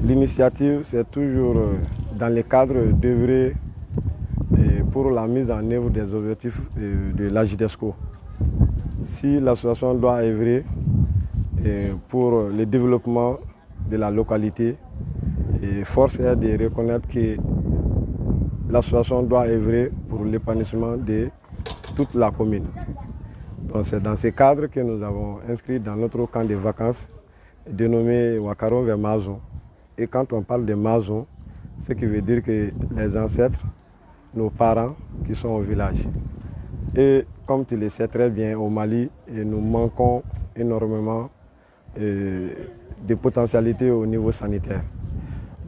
L'initiative, c'est toujours dans le cadre d'œuvrer pour la mise en œuvre des objectifs de l'AJDESCO. Si l'association doit œuvrer pour le développement de la localité, force est de reconnaître que l'association doit œuvrer pour l'épanouissement de toute la commune. C'est dans ce cadre que nous avons inscrit dans notre camp de vacances dénommé Wakaron vers Mazon. Et quand on parle de Mazon, ce qui veut dire que les ancêtres, nos parents qui sont au village. Et comme tu le sais très bien, au Mali, nous manquons énormément de potentialités au niveau sanitaire.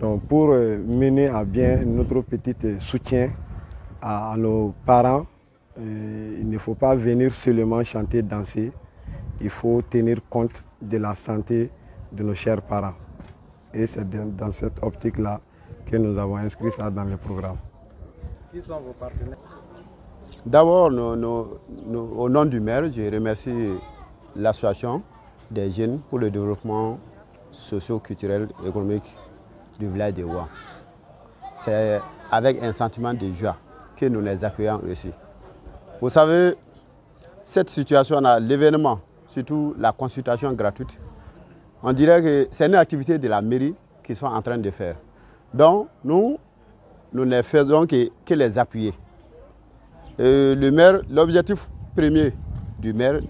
Donc pour mener à bien notre petit soutien à nos parents, il ne faut pas venir seulement chanter, danser. Il faut tenir compte de la santé de nos chers parents. Et c'est dans cette optique-là que nous avons inscrit ça dans le programme. Qui sont vos partenaires? D'abord, au nom du maire, je remercie l'association des jeunes pour le développement socio-culturel et économique du village de Ouan. C'est avec un sentiment de joie que nous les accueillons aussi. Vous savez, cette situation-là, l'événement, surtout la consultation gratuite, on dirait que c'est une activité de la mairie qu'ils sont en train de faire. Donc, nous ne faisons que les appuyer. Le maire, l'objectif premier du maire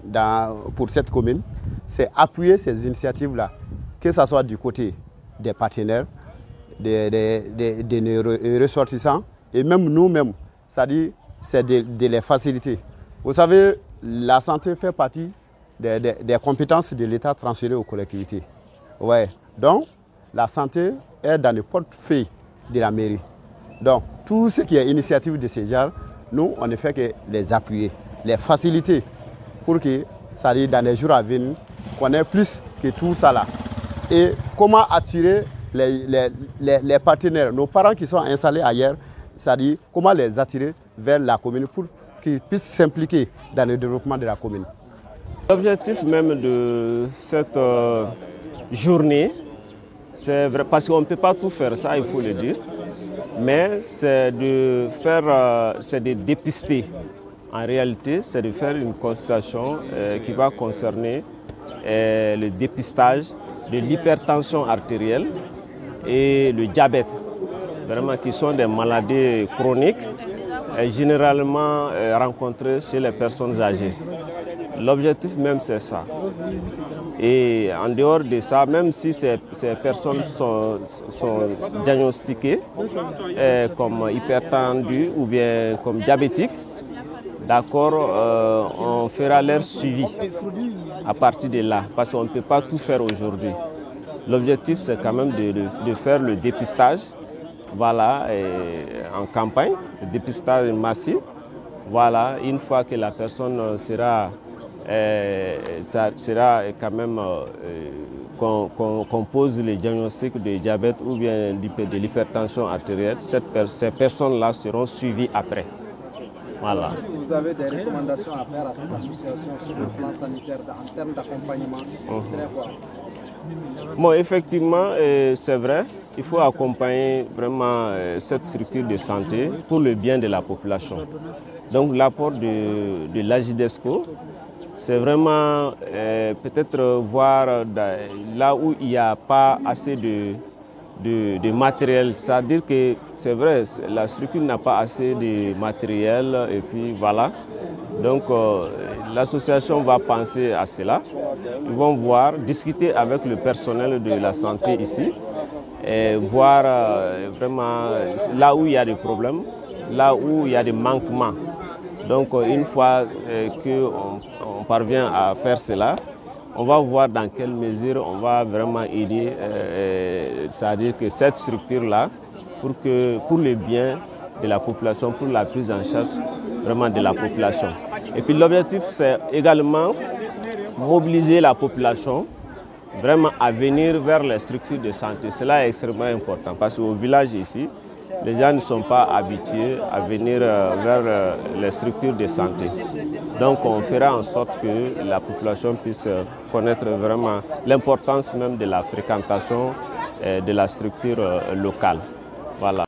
pour cette commune, c'est appuyer ces initiatives-là, que ce soit du côté des partenaires, des ressortissants, et même nous-mêmes, c'est-à-dire c'est de les faciliter. Vous savez, la santé fait partie des compétences de l'État transférées aux collectivités. Ouais. Donc, la santé est dans le portefeuille de la mairie. Donc, tout ce qui est initiative de ce genre, nous, on ne fait que les appuyer, les faciliter pour que, ça dit, dans les jours à venir, qu'on ait plus que tout ça là. Et comment attirer les partenaires, nos parents qui sont installés ailleurs, c'est-à-dire comment les attirer vers la commune pour qu'ils puissent s'impliquer dans le développement de la commune. L'objectif même de cette journée, c'est vrai, parce qu'on ne peut pas tout faire, ça il faut le dire, mais c'est de faire, c'est de dépister. En réalité, c'est de faire une consultation qui va concerner le dépistage de l'hypertension artérielle et le diabète, vraiment qui sont des maladies chroniques généralement rencontrées chez les personnes âgées. L'objectif même c'est ça. Et en dehors de ça, même si ces personnes sont diagnostiquées comme hypertendues ou bien comme diabétiques, d'accord, on fera leur suivi à partir de là, parce qu'on ne peut pas tout faire aujourd'hui. L'objectif c'est quand même de faire le dépistage, voilà, en campagne, le dépistage massif. Voilà, une fois que la personne sera quand même qu'on pose le diagnostic de diabète ou bien de l'hypertension artérielle, ces personnes-là seront suivies après. Voilà. Si vous avez des recommandations à faire à cette association sur le plan sanitaire en termes d'accompagnement, ce serait quoi? Bon, effectivement, c'est vrai, il faut accompagner vraiment cette structure de santé pour le bien de la population. Donc l'apport de l'AJDESCO, c'est vraiment peut-être voir là où il n'y a pas assez de matériel. C'est-à-dire que c'est vrai, la structure n'a pas assez de matériel et puis voilà. Donc l'association va penser à cela. Ils vont voir, discuter avec le personnel de la santé ici et voir vraiment là où il y a des problèmes, là où il y a des manquements. Donc une fois qu'on parvient à faire cela, on va voir dans quelle mesure on va vraiment aider, c'est-à-dire que cette structure-là, pour le bien de la population, pour la prise en charge vraiment de la population. Et puis l'objectif, c'est également mobiliser la population vraiment à venir vers les structures de santé. Cela est extrêmement important parce qu'au village ici, les gens ne sont pas habitués à venir vers les structures de santé. Donc on fera en sorte que la population puisse connaître vraiment l'importance même de la fréquentation de la structure locale. Voilà.